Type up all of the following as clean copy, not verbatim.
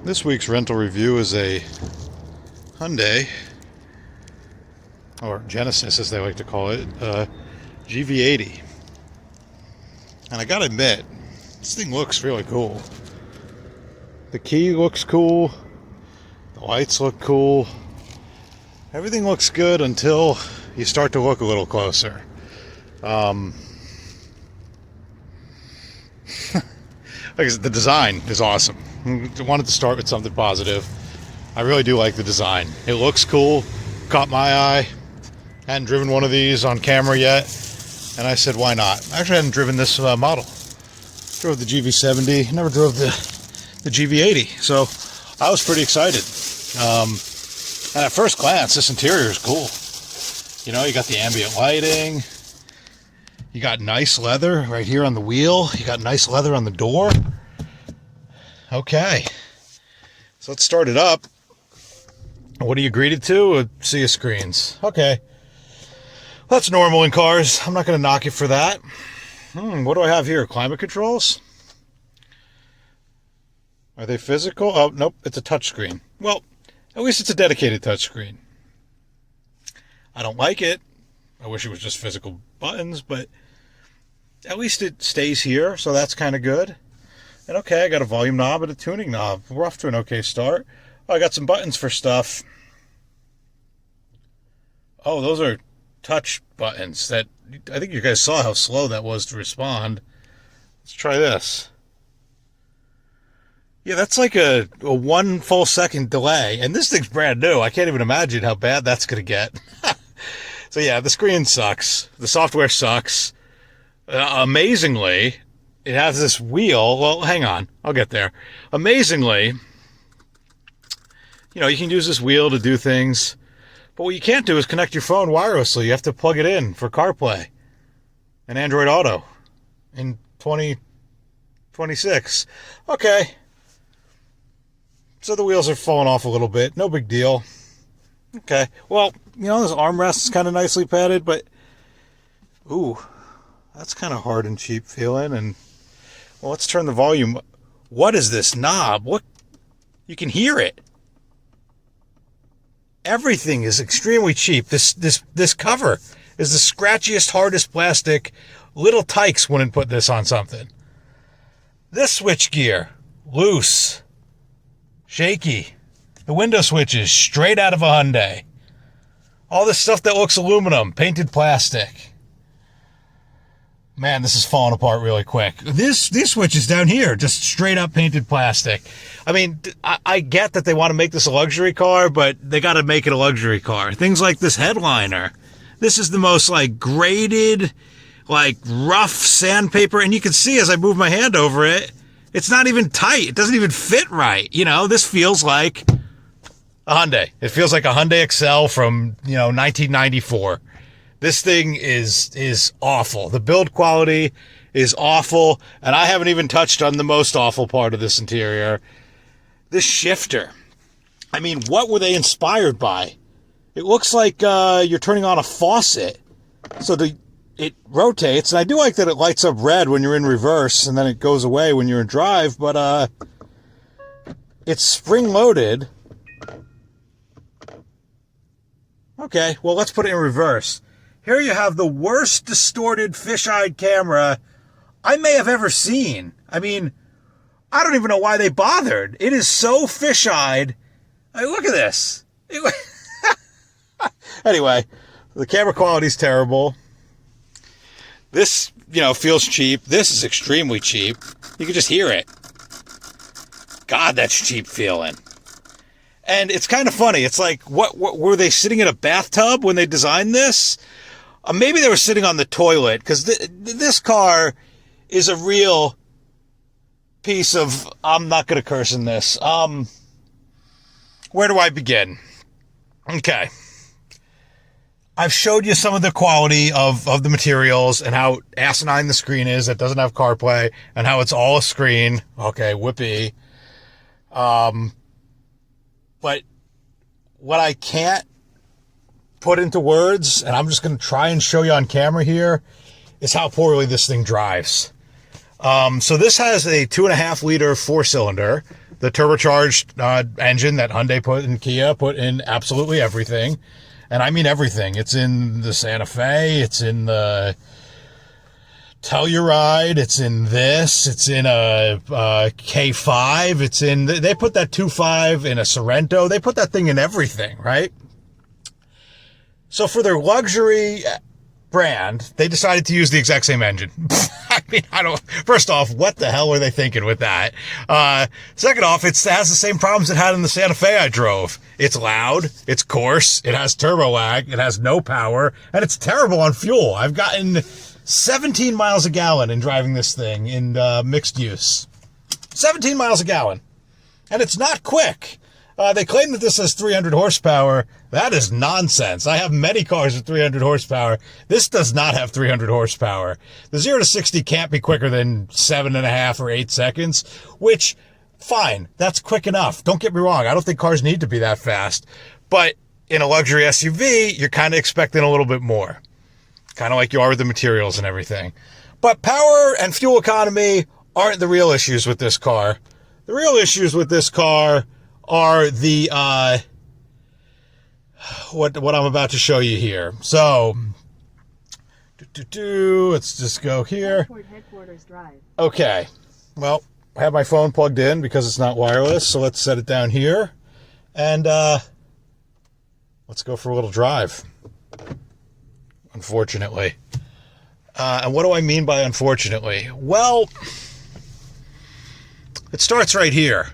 This week's rental review is a Hyundai, or Genesis as they like to call it, GV80. And I gotta admit, this thing looks really cool. The key looks cool, the lights look cool, everything looks good until you start to look a little closer. Like I said, the design is awesome. I wanted to start with something positive. I really do like the design. It looks cool, caught my eye. Hadn't driven one of these on camera yet, and I said, why not? I actually hadn't driven this model. Drove the GV70, never drove the GV80, so I was pretty excited. And at first glance, this interior is cool. You know, you got the ambient lighting. You got nice leather right here on the wheel. You got nice leather on the door. Okay. So let's start it up. What are you greeted to? A sea of screens. Okay. That's normal in cars. I'm not going to knock you for that. What do I have here? Climate controls? Are they physical? Oh, nope. It's a touchscreen. Well, at least it's a dedicated touchscreen. I don't like it. I wish it was just physical buttons, but at least it stays here, so that's kind of good. And okay, I got a volume knob and a tuning knob. We're off to an okay start. Oh, I got some buttons for stuff. Oh, those are touch buttons that I think you guys saw how slow that was to respond. Let's try this. Yeah, that's like a 1 full second delay, and this thing's brand new. I can't even imagine how bad that's going to get. So yeah, the screen sucks. The software sucks. Amazingly, it has this wheel. Well, hang on. I'll get there. Amazingly, you know, you can use this wheel to do things. But what you can't do is connect your phone wirelessly. You have to plug it in for CarPlay and Android Auto in 2026. Okay. So the wheels are falling off a little bit. No big deal. Okay. Well, you know, this armrest is kind of nicely padded, but ooh, that's kind of hard and cheap feeling. And well, let's turn the volume. What is this knob? What? You can hear it. Everything is extremely cheap. This cover is the scratchiest, hardest plastic. Little Tykes wouldn't put this on something. This switch gear, loose, shaky. The window switches straight out of a Hyundai. All this stuff that looks aluminum, painted plastic. Man, this is falling apart really quick. These switches down here, just straight up painted plastic. I mean, I get that they want to make this a luxury car, but they got to make it a luxury car. Things like this headliner. This is the most like graded, like rough sandpaper. And you can see as I move my hand over it, it's not even tight. It doesn't even fit right. You know, this feels like a Hyundai. It feels like a Hyundai Excel from, 1994. This thing is awful. The build quality is awful, and I haven't even touched on the most awful part of this interior. This shifter. I mean, what were they inspired by? It looks like you're turning on a faucet. So it rotates, and I do like that it lights up red when you're in reverse, and then it goes away when you're in drive, but it's spring-loaded. Okay, well, let's put it in reverse. Here you have the worst distorted fisheye camera I may have ever seen. I mean, I don't even know why they bothered. It is so fisheyed. I mean, look at this. Anyway, the camera quality is terrible. This, feels cheap. This is extremely cheap. You can just hear it. God, that's cheap feeling. And it's kind of funny. It's like, what were they sitting in a bathtub when they designed this? Maybe they were sitting on the toilet, because this car is a real piece of, I'm not going to curse in this. Where do I begin? Okay. I've showed you some of the quality of the materials and how asinine the screen is that doesn't have CarPlay and how it's all a screen. Okay, whoopee. But what I can't put into words, and I'm just going to try and show you on camera here, is how poorly this thing drives. So this has a 2.5 liter 4-cylinder. the turbocharged engine that Hyundai put in, Kia put in absolutely everything. And I mean everything. It's in the Santa Fe. It's in the Telluride. It's in this. It's in a K5. It's in... They put that 2.5 in a Sorento. They put that thing in everything, right? So for their luxury brand, they decided to use the exact same engine. I mean, first off, what the hell were they thinking with that? Second off, it has the same problems it had in the Santa Fe I drove. It's loud, it's coarse, it has turbo lag, it has no power, and it's terrible on fuel. I've gotten 17 miles a gallon in driving this thing in mixed use. 17 miles a gallon. And it's not quick. They claim that this has 300 horsepower. That is nonsense. I have many cars with 300 horsepower. This does not have 300 horsepower. The 0 to 60 can't be quicker than 7.5 or 8 seconds, which, fine, that's quick enough. Don't get me wrong. I don't think cars need to be that fast. But in a luxury SUV, you're kind of expecting a little bit more. Kind of like you are with the materials and everything. But power and fuel economy aren't the real issues with this car. The real issues with this car are the what I'm about to show you here. So let's just go here. Headquarters Drive. Okay, well, I have my phone plugged in because it's not wireless, so let's set it down here and let's go for a little drive. Unfortunately. And what do I mean by unfortunately? Well, it starts right here.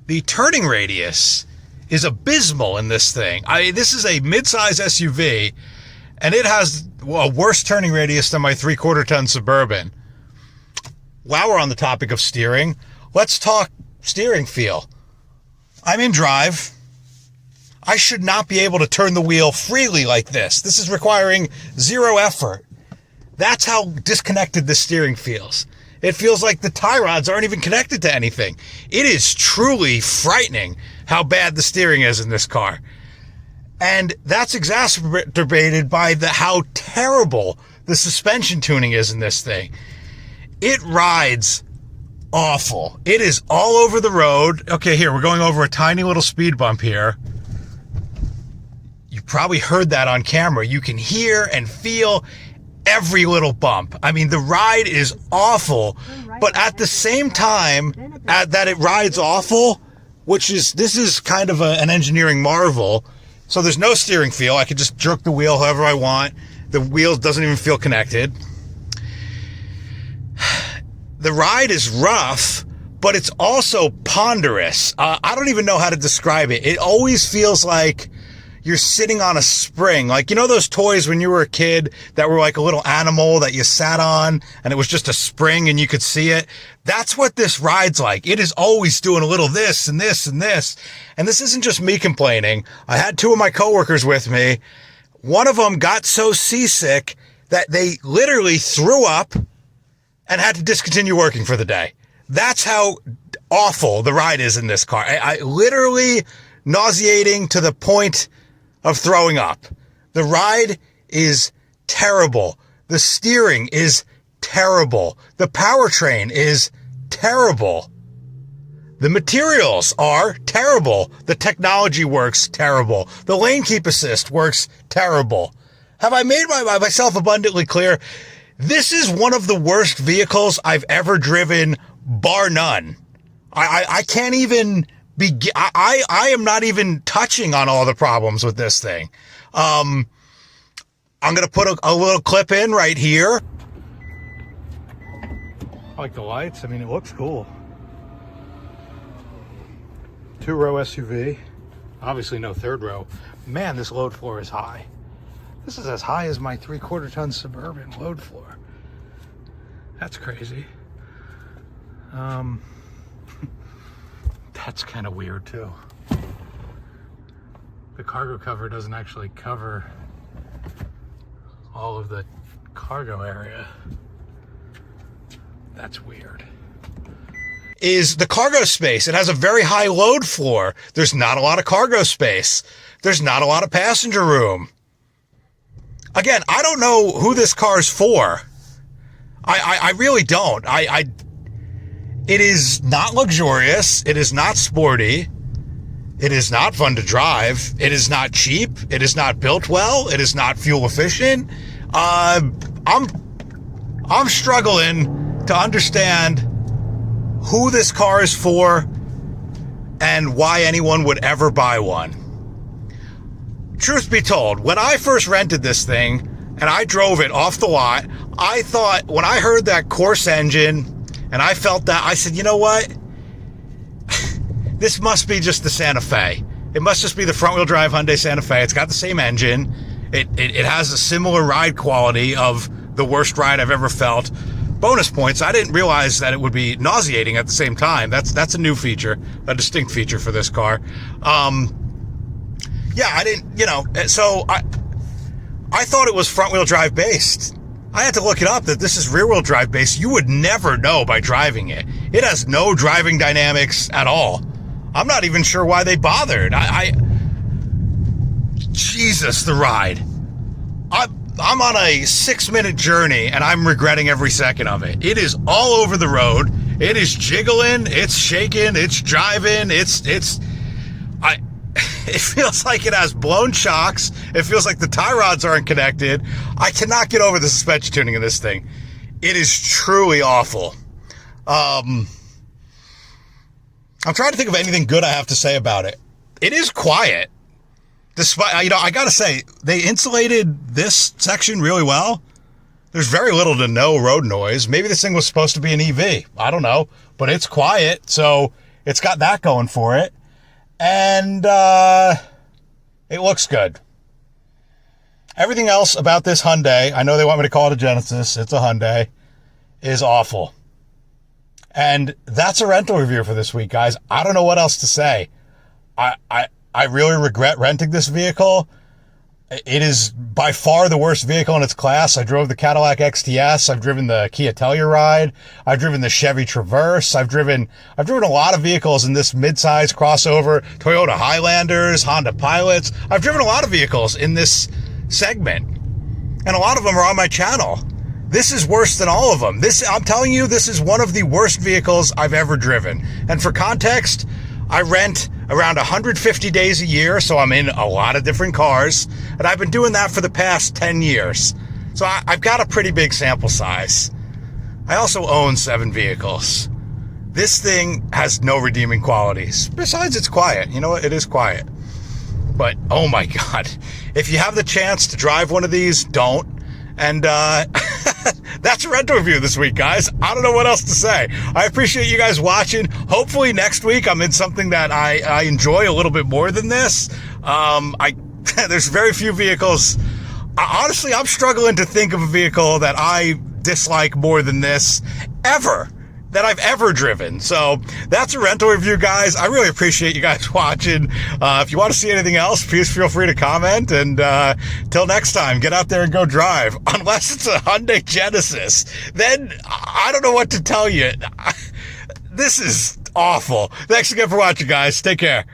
The turning radius is abysmal in this thing. This is a mid-size SUV, and it has a worse turning radius than my 3/4 ton Suburban. While we're on the topic of steering, let's talk steering feel. I'm in drive. I should not be able to turn the wheel freely like this. This is requiring zero effort. That's how disconnected the steering feels. It feels like the tie rods aren't even connected to anything. It is truly frightening how bad the steering is in this car. And that's exacerbated by how terrible the suspension tuning is in this thing. It rides awful. It is all over the road. Okay, here, we're going over a tiny little speed bump here. You probably heard that on camera. You can hear and feel every little bump. I mean, the ride is awful, but at the same time that it rides awful, this is kind of an engineering marvel. So there's no steering feel. I can just jerk the wheel however I want. The wheel doesn't even feel connected. The ride is rough, but it's also ponderous. I don't even know how to describe it. It always feels like you're sitting on a spring. Like, you know those toys when you were a kid that were like a little animal that you sat on and it was just a spring and you could see it? That's what this ride's like. It is always doing a little this and this and this. And this isn't just me complaining. I had 2 of my coworkers with me. One of them got so seasick that they literally threw up and had to discontinue working for the day. That's how awful the ride is in this car. I literally nauseating to the point of throwing up. The ride is terrible. The steering is terrible. The powertrain is terrible. The materials are terrible. The technology works terrible. The lane keep assist works terrible. Have I made myself abundantly clear? This is one of the worst vehicles I've ever driven, bar none. I can't even begin. I am not even touching on all the problems with this thing. I'm going to put a little clip in right here. I like the lights. I mean, it looks cool. 2-row SUV. Obviously no 3rd row. Man, this load floor is high. This is as high as my 3/4 ton Suburban load floor. That's crazy. That's kind of weird too. The cargo cover doesn't actually cover all of the cargo area. That's weird. Is the cargo space. It has a very high load floor. There's not a lot of cargo space. There's not a lot of passenger room. Again, I don't know who this car's for. I really don't. It is not luxurious. It is not sporty. It is not fun to drive. It is not cheap. It is not built well. It is not fuel efficient. I'm struggling to understand who this car is for and why anyone would ever buy one. Truth be told, when I first rented this thing and I drove it off the lot, I thought, when I heard that Corse engine and I felt that, I said, you know what? This must be just the Santa Fe. It must just be the front-wheel drive Hyundai Santa Fe. It's got the same engine. It has a similar ride quality of the worst ride I've ever felt. Bonus points, I didn't realize that it would be nauseating at the same time. That's a new feature, a distinct feature for this car. Yeah, I didn't, so I thought it was front-wheel drive based. I had to look it up that this is rear-wheel drive based. You would never know by driving it. It has no driving dynamics at all. I'm not even sure why they bothered. Jesus, the ride. I'm on a 6-minute journey and I'm regretting every second of it. It is all over the road. It is jiggling. It's shaking. It's driving. It feels like it has blown shocks. It feels like the tie rods aren't connected. I cannot get over the suspension tuning of this thing. It is truly awful. I'm trying to think of anything good I have to say about it. It is quiet. Despite, I gotta say, they insulated this section really well. There's very little to no road noise. Maybe this thing was supposed to be an EV. I don't know. But it's quiet, so it's got that going for it. And it looks good. Everything else about this Hyundai, I know they want me to call it a Genesis, it's a Hyundai, is awful. And that's a rental review for this week, guys. I don't know what else to say. I really regret renting this vehicle. It is by far the worst vehicle in its class. I drove the Cadillac XTS. I've driven the Kia Telluride. I've driven the Chevy Traverse. I've driven a lot of vehicles in this mid-size crossover. Toyota Highlanders, Honda Pilots. I've driven a lot of vehicles in this segment. And a lot of them are on my channel. This is worse than all of them. I'm telling you, this is one of the worst vehicles I've ever driven. And for context, I rent around 150 days a year, so I'm in a lot of different cars, and I've been doing that for the past 10 years. So I've got a pretty big sample size. I also own 7 vehicles. This thing has no redeeming qualities. Besides, it's quiet. You know what? It is quiet. But, oh my God. If you have the chance to drive one of these, don't. And that's a rental review this week, guys. I don't know what else to say. I appreciate you guys watching. Hopefully next week I'm in something that I enjoy a little bit more than this. There's very few vehicles. Honestly, I'm struggling to think of a vehicle that I dislike more than this ever. That I've ever driven. So that's a rental review, guys. I really appreciate you guys watching. If you want to see anything else, please feel free to comment. And till next time, get out there and go drive. Unless it's a Hyundai Genesis, then I don't know what to tell you. This is awful. Thanks again for watching, guys. Take care.